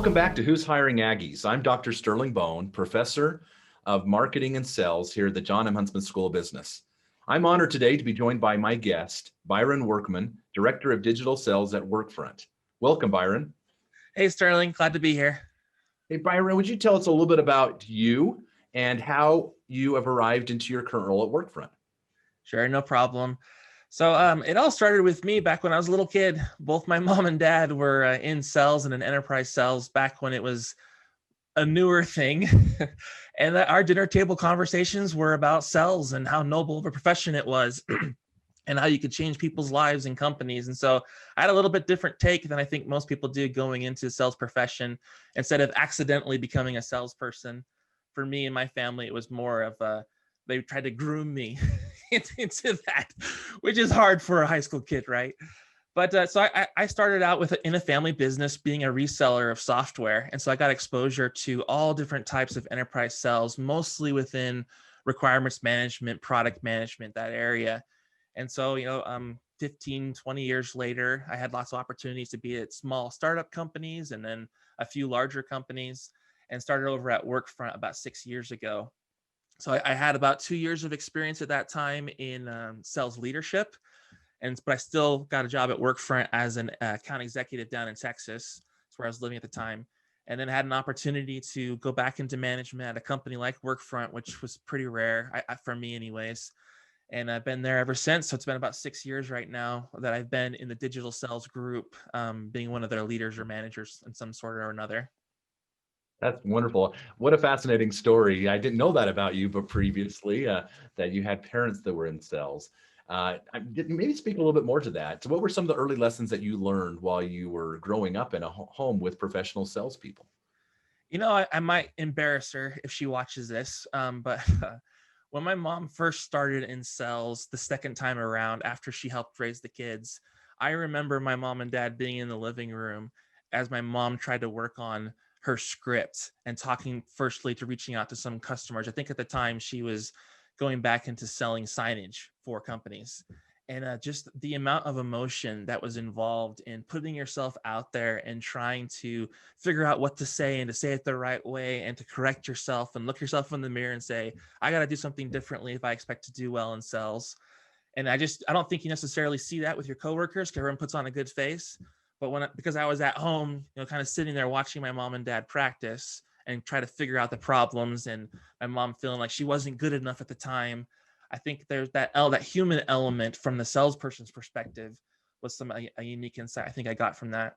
Welcome back to Who's Hiring Aggies. I'm Dr. Sterling Bone, Professor of Marketing and Sales here at the John M. Huntsman School of Business. I'm honored today to be joined by my guest, Byron Workman, Director of Digital Sales at Workfront. Welcome, Byron. Hey, Sterling, glad to be here. Hey, Byron, would you tell us a little bit about you and how you have arrived into your current role at Workfront? Sure, no problem. So it all started with me back when I was a little kid. Both my mom and dad were in sales and in enterprise sales back when it was a newer thing. And our dinner table conversations were about sales and how noble of a profession it was and how you could change people's lives and companies. And so I had a little bit different take than I think most people do going into the sales profession. Instead of accidentally becoming a salesperson, for me and my family, it was more of they tried to groom me into that, which is hard for a high school kid, right? But so I started out in a family business being a reseller of software. And so I got exposure to all different types of enterprise sales, mostly within requirements management, product management, that area. And so, 15, 20 years later, I had lots of opportunities to be at small startup companies and then a few larger companies, and started over at Workfront about 6 years ago. So I had about 2 years of experience at that time in sales leadership, but I still got a job at Workfront as an account executive down in Texas. That's where I was living at the time. And then had an opportunity to go back into management at a company like Workfront, which was pretty rare for me anyways. And I've been there ever since. So it's been about 6 years right now that I've been in the digital sales group, being one of their leaders or managers in some sort or another. That's wonderful. What a fascinating story. I didn't know that about you, but previously that you had parents that were in sales. Maybe speak a little bit more to that. So what were some of the early lessons that you learned while you were growing up in a home with professional salespeople? I might embarrass her if she watches this, but when my mom first started in sales the second time around after she helped raise the kids, I remember my mom and dad being in the living room as my mom tried to work on her script and talking firstly to reaching out to some customers. I think at the time she was going back into selling signage for companies. And just the amount of emotion that was involved in putting yourself out there and trying to figure out what to say and to say it the right way and to correct yourself and look yourself in the mirror and say, I got to do something differently if I expect to do well in sales. And I don't think you necessarily see that with your coworkers because everyone puts on a good face. But because I was at home, kind of sitting there watching my mom and dad practice and try to figure out the problems, and my mom feeling like she wasn't good enough at the time, I think there's that human element from the salesperson's perspective was a unique insight I think I got from that.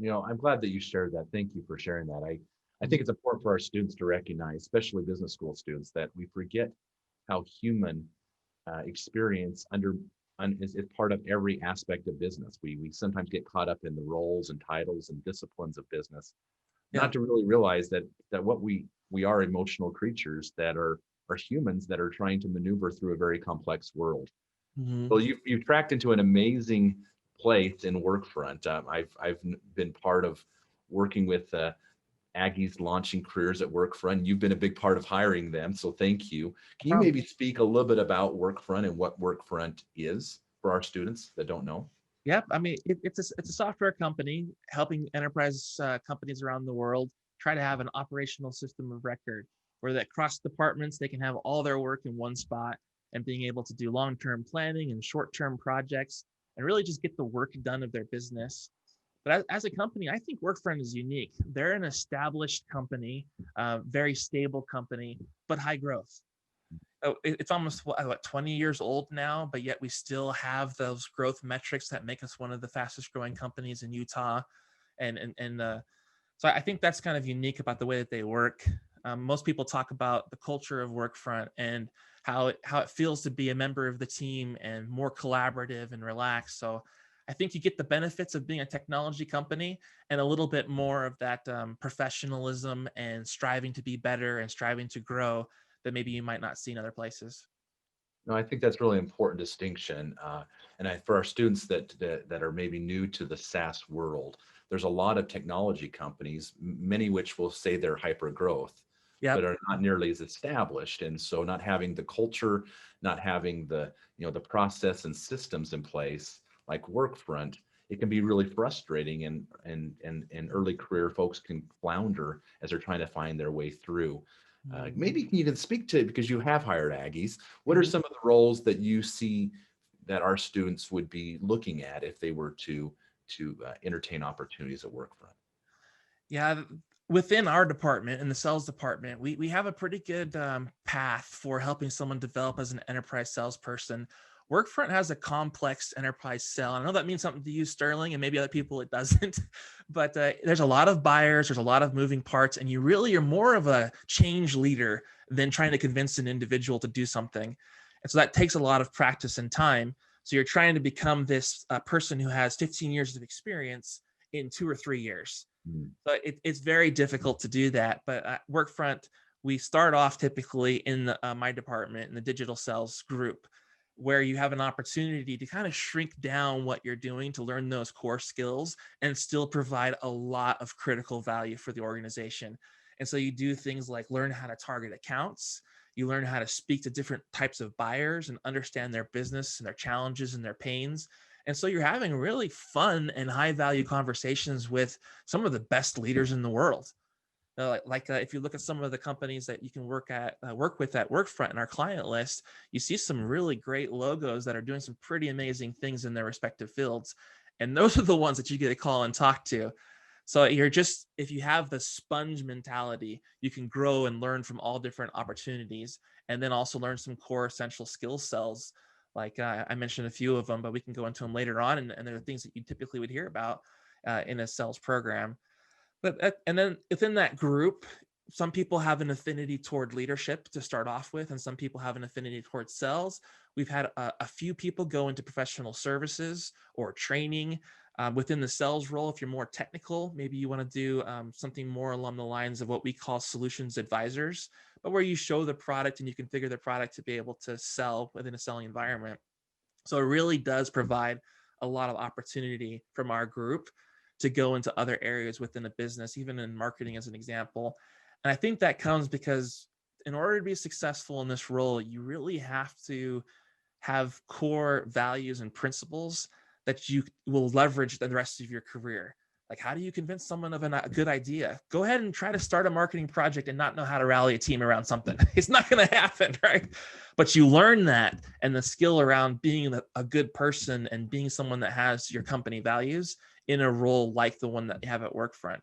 I'm glad that you shared that. Thank you for sharing that. I think it's important for our students to recognize, especially business school students, that we forget how human experience is part of every aspect of business. We sometimes get caught up in the roles and titles and disciplines of business, Yeah. not to really realize that what we are emotional creatures that are humans that are trying to maneuver through a very complex world. Mm-hmm. Well, you've tracked into an amazing place in Workfront. I've been part of working with Aggies launching careers at Workfront. You've been a big part of hiring them, so thank you. Can you maybe speak a little bit about Workfront and what Workfront is for our students that don't know? Yep. I mean, it's a software company helping enterprise companies around the world try to have an operational system of record where that cross departments, they can have all their work in one spot and being able to do long-term planning and short-term projects and really just get the work done of their business. But as a company, I think Workfront is unique. They're an established company, very stable company, but high growth. It's almost 20 years old now, but yet we still have those growth metrics that make us one of the fastest growing companies in Utah. So I think that's kind of unique about the way that they work. Most people talk about the culture of Workfront and how it feels to be a member of the team and more collaborative and relaxed. So I think you get the benefits of being a technology company and a little bit more of that professionalism and striving to be better and striving to grow that maybe you might not see in other places. No, I think that's really important distinction. For our students that are maybe new to the SaaS world, there's a lot of technology companies, many which will say they're hyper growth, Yep. but are not nearly as established. And so not having the culture, not having the process and systems in place like Workfront, it can be really frustrating, and early career folks can flounder as they're trying to find their way through. Maybe you can even speak to, because you have hired Aggies, what are Mhm. some of the roles that you see that our students would be looking at if they were to entertain opportunities at Workfront? Yeah, within our department, in the sales department, we have a pretty good path for helping someone develop as an enterprise salesperson. Workfront has a complex enterprise sale. I know that means something to you, Sterling, and maybe other people it doesn't. But there's a lot of buyers, there's a lot of moving parts, and you really are more of a change leader than trying to convince an individual to do something. And so that takes a lot of practice and time. So you're trying to become this person who has 15 years of experience in 2 or 3 years. Mm. So it's very difficult to do that. But at Workfront, we start off typically in my department, in the digital sales group, where you have an opportunity to kind of shrink down what you're doing to learn those core skills and still provide a lot of critical value for the organization. And so you do things like learn how to target accounts. You learn how to speak to different types of buyers and understand their business and their challenges and their pains. And so you're having really fun and high value conversations with some of the best leaders in the world. If you look at some of the companies that you can work with at Workfront in our client list, you see some really great logos that are doing some pretty amazing things in their respective fields. And those are the ones that you get to call and talk to. So if you have the sponge mentality, you can grow and learn from all different opportunities, and then also learn some core essential skill sets. Like I mentioned a few of them, but we can go into them later on. And they're things that you typically would hear about in a sales program. And then within that group, some people have an affinity toward leadership to start off with, and some people have an affinity towards sales. We've had a few people go into professional services or training. Within the sales role, if you're more technical, maybe you want to do something more along the lines of what we call solutions advisors, but where you show the product and you configure the product to be able to sell within a selling environment. So it really does provide a lot of opportunity from our group to go into other areas within a business, even in marketing as an example. And I think that comes because in order to be successful in this role, you really have to have core values and principles that you will leverage the rest of your career. Like, how do you convince someone of a good idea? Go ahead and try to start a marketing project and not know how to rally a team around something. It's not going to happen, right? But you learn that, and the skill around being a good person and being someone that has your company values in a role like the one that you have at Workfront.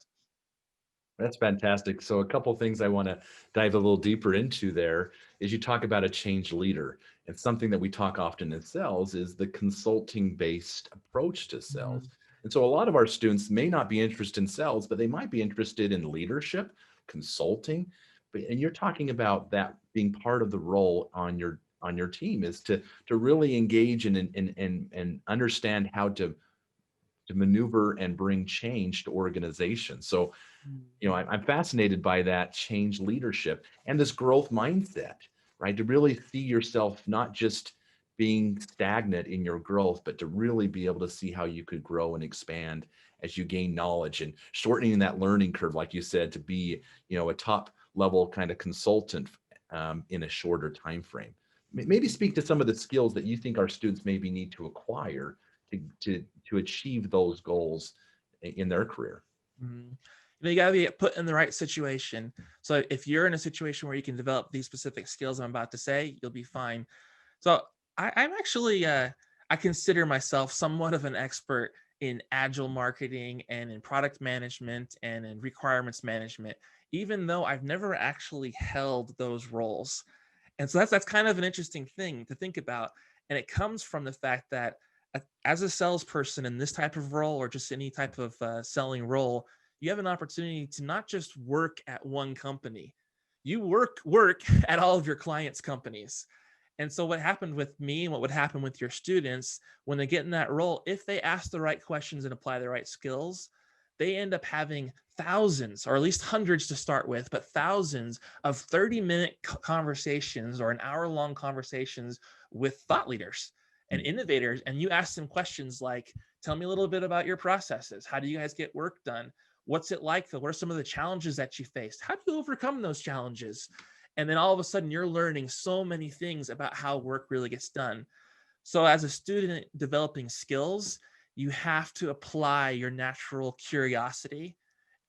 That's fantastic. So a couple things I want to dive a little deeper into there is you talk about a change leader. And something that we talk often in sales is the consulting based approach to Mhm. sales. And so a lot of our students may not be interested in sales, but they might be interested in leadership, consulting. And you're talking about that being part of the role on your team is to really engage and understand how to maneuver and bring change to organizations. So I'm fascinated by that change leadership and this growth mindset, right? To really see yourself not just being stagnant in your growth, but to really be able to see how you could grow and expand as you gain knowledge and shortening that learning curve, like you said, to be, a top level kind of consultant in a shorter time frame. Maybe speak to some of the skills that you think our students maybe need to acquire to achieve those goals in their career. Mhm. You got to be put in the right situation. So if you're in a situation where you can develop these specific skills I'm about to say, you'll be fine. So I'm actually, I consider myself somewhat of an expert in agile marketing and in product management and in requirements management, even though I've never actually held those roles. And so that's kind of an interesting thing to think about. And it comes from the fact that as a salesperson in this type of role or just any type of selling role, you have an opportunity to not just work at one company, you work at all of your clients' companies. And so what happened with me and what would happen with your students when they get in that role, if they ask the right questions and apply the right skills, they end up having thousands or at least hundreds to start with, but thousands of 30-minute conversations or an hour-long conversations with thought leaders and innovators. And you ask them questions like, tell me a little bit about your processes. How do you guys get work done? What's it like? What are some of the challenges that you faced? How do you overcome those challenges? And then all of a sudden you're learning so many things about how work really gets done. So as a student developing skills, you have to apply your natural curiosity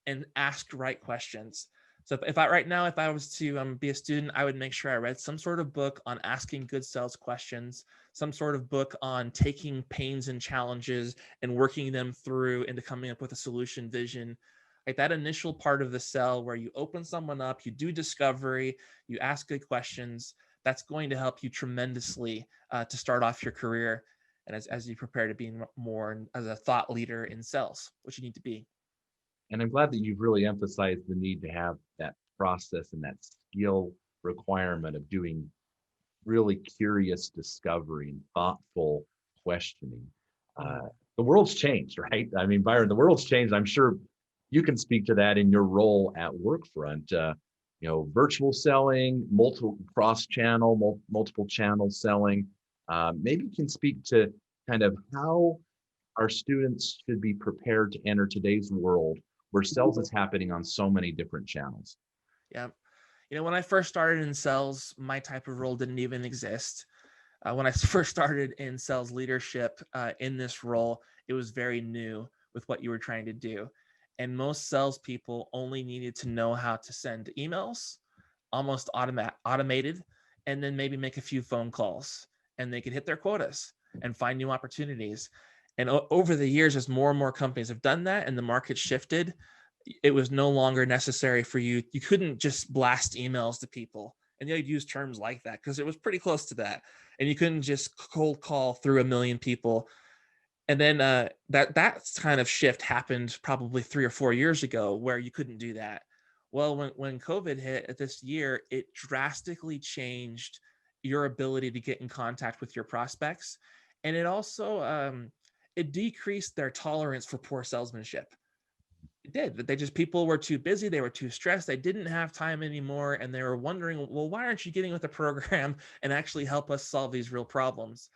and ask right questions. So if I right now, if I was to be a student, I would make sure I read some sort of book on asking good sales questions, some sort of book on taking pains and challenges and working them through into coming up with a solution vision. Like that initial part of the sell where you open someone up, you do discovery, you ask good questions, that's going to help you tremendously to start off your career. And as you prepare to be more as a thought leader in sales, which you need to be. And I'm glad that you've really emphasized the need to have that process and that skill requirement of doing really curious discovery and thoughtful questioning. Mhm. The world's changed, right? I mean, Byron, the world's changed. I'm sure you can speak to that in your role at Workfront. Virtual selling, multiple cross-channel, multiple channel selling. Maybe you can speak to kind of how our students should be prepared to enter today's world where sales is happening on so many different channels. Yeah. When I first started in sales, my type of role didn't even exist. When I first started in sales leadership in this role, it was very new with what you were trying to do. And most salespeople only needed to know how to send emails, almost automated, and then maybe make a few phone calls, and they could hit their quotas and find new opportunities. And over the years, as more and more companies have done that and the market shifted, it was no longer necessary for you. You couldn't just blast emails to people. And you'd use terms like that because it was pretty close to that. And you couldn't just cold call through a million people. And then that kind of shift happened probably 3 or 4 years ago where you couldn't do that. Well, when COVID hit this year, it drastically changed your ability to get in contact with your prospects. And it also it decreased their tolerance for poor salesmanship. It did. People were too busy. They were too stressed. They didn't have time anymore. And they were wondering, well, why aren't you getting with the program and actually help us solve these real problems?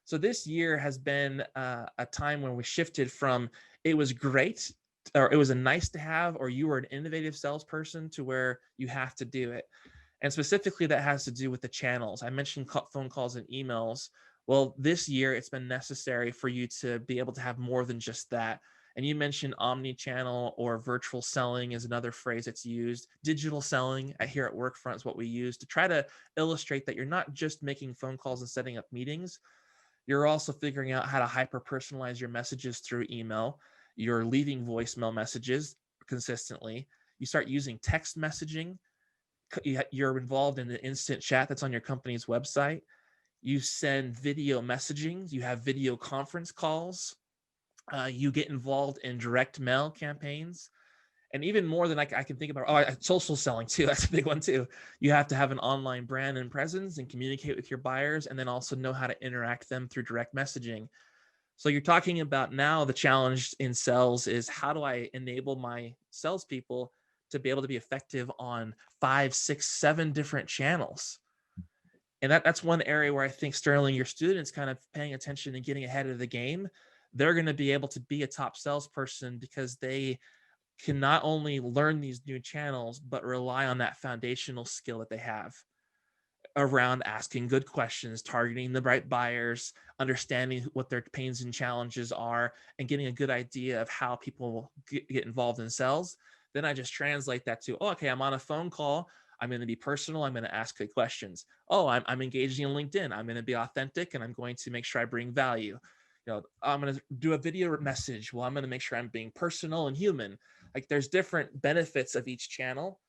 So this year has been a time when we shifted from it was great or it was a nice to have, or you were an innovative salesperson to where you have to do it. And specifically that has to do with the channels. I mentioned phone calls and emails. Well, this year it's been necessary for you to be able to have more than just that. And you mentioned omni-channel or virtual selling is another phrase that's used. Digital selling here at Workfront is what we use to try to illustrate that you're not just making phone calls and setting up meetings. You're also figuring out how to hyper personalize your messages through email. You're leaving voicemail messages consistently. You start using text messaging. You're involved in the instant chat that's on your company's website. You send video messaging. You have video conference calls. You get involved in direct mail campaigns. And even more than I can think about, social selling too. That's a big one too. You have to have an online brand and presence and communicate with your buyers, and then also know how to interact them through direct messaging. So you're talking about now the challenge in sales is how do I enable my salespeople to be able to be effective on 5, 6, 7 different channels. And that's one area where I think Sterling, your students kind of paying attention and getting ahead of the game. They're going to be able to be a top salesperson because they can not only learn these new channels, but rely on that foundational skill that they have around asking good questions, targeting the right buyers, understanding what their pains and challenges are, and getting a good idea of how people get involved in sales. Then I just translate that to, okay, I'm on a phone call. I'm going to be personal. I'm going to ask good questions. I'm engaging in LinkedIn. I'm going to be authentic and I'm going to make sure I bring value. I'm going to do a video message. Well, I'm going to make sure I'm being personal and human. Like there's different benefits of each channel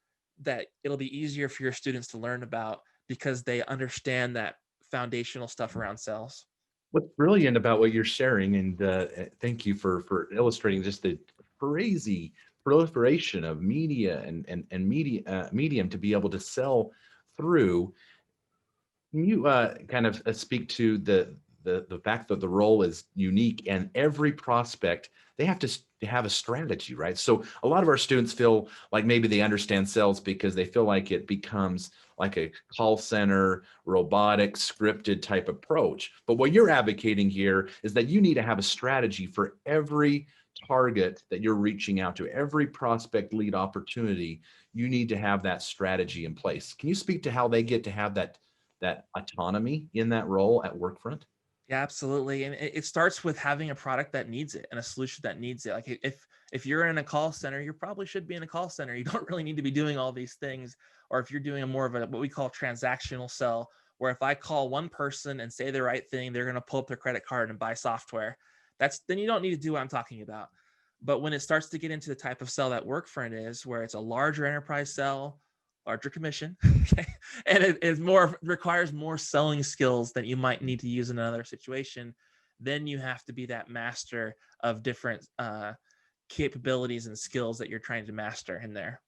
that it'll be easier for your students to learn about because they understand that foundational stuff around sales. What's brilliant about what you're sharing, and thank you for illustrating just the crazy proliferation of media and media medium to be able to sell through. Can you kind of speak to the fact that the role is unique and every prospect, they have to have a strategy, right? So a lot of our students feel like maybe they understand sales because they feel like it becomes like a call center, robotic, scripted type approach. But what you're advocating here is that you need to have a strategy for every target that you're reaching out to, every prospect lead opportunity. You need to have that strategy in place. Can you speak to how they get to have that autonomy in that role at Workfront? Yeah, absolutely. And it starts with having a product that needs it and a solution that needs it. Like if you're in a call center, you probably should be in a call center. You don't really need to be doing all these things. Or if you're doing a more of a what we call transactional sell, where if I call one person and say the right thing, they're going to pull up their credit card and buy software. Then you don't need to do what I'm talking about. But when it starts to get into the type of sell that Workfront is, where it's a larger enterprise sell, larger commission, okay, and it is requires more selling skills that you might need to use in another situation, then you have to be that master of different capabilities and skills that you're trying to master in there.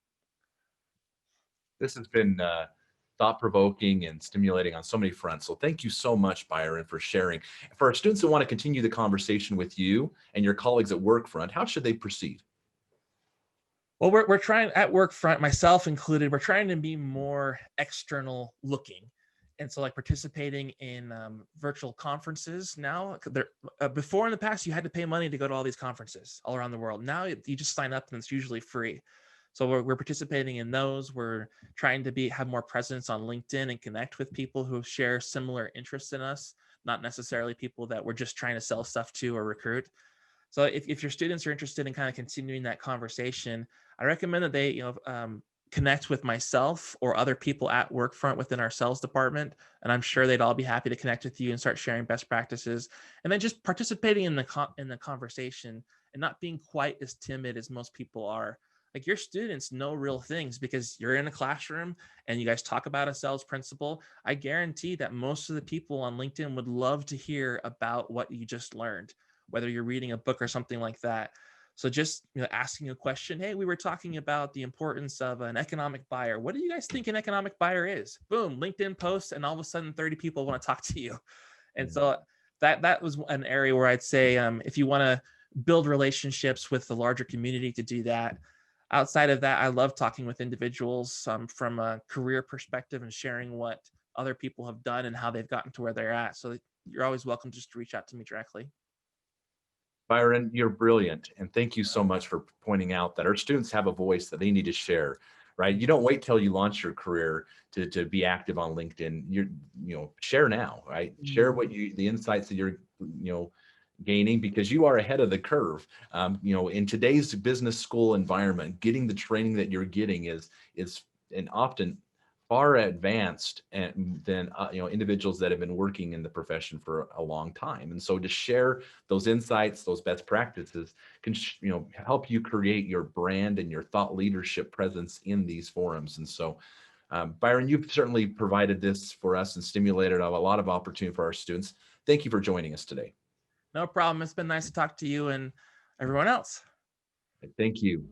This has been thought-provoking and stimulating on so many fronts. So thank you so much, Byron, for sharing. For our students who want to continue the conversation with you and your colleagues at Workfront, how should they proceed? Well, we're trying at Workfront, myself included, we're trying to be more external looking. And so like participating in virtual conferences now, before in the past, you had to pay money to go to all these conferences all around the world. Now you just sign up and it's usually free. So we're participating in those. We're trying to have more presence on LinkedIn and connect with people who share similar interests in us, not necessarily people that we're just trying to sell stuff to or recruit. So if your students are interested in kind of continuing that conversation, I recommend that they connect with myself or other people at Workfront within our sales department, and I'm sure they'd all be happy to connect with you and start sharing best practices, and then just participating in the conversation and not being quite as timid as most people are. Like your students know real things because you're in a classroom and you guys talk about a sales principle. I guarantee that most of the people on LinkedIn would love to hear about what you just learned, whether you're reading a book or something like that. So just asking a question, hey, we were talking about the importance of an economic buyer. What do you guys think an economic buyer is? Boom, LinkedIn post, and all of a sudden 30 people want to talk to you. And so that was an area where I'd say if you want to build relationships with the larger community to do that. Outside of that, I love talking with individuals from a career perspective and sharing what other people have done and how they've gotten to where they're at. So you're always welcome just to reach out to me directly. Byron, you're brilliant. And thank you so much for pointing out that our students have a voice that they need to share, right? You don't wait till you launch your career to be active on LinkedIn. Share now, right? Share the insights that you're, gaining, because you are ahead of the curve. In today's business school environment, getting the training that you're getting is and often far advanced than individuals that have been working in the profession for a long time. And so to share those insights, those best practices can help you create your brand and your thought leadership presence in these forums. And so Byron, you've certainly provided this for us and stimulated a lot of opportunity for our students. Thank you for joining us today. No problem. It's been nice to talk to you and everyone else. Thank you.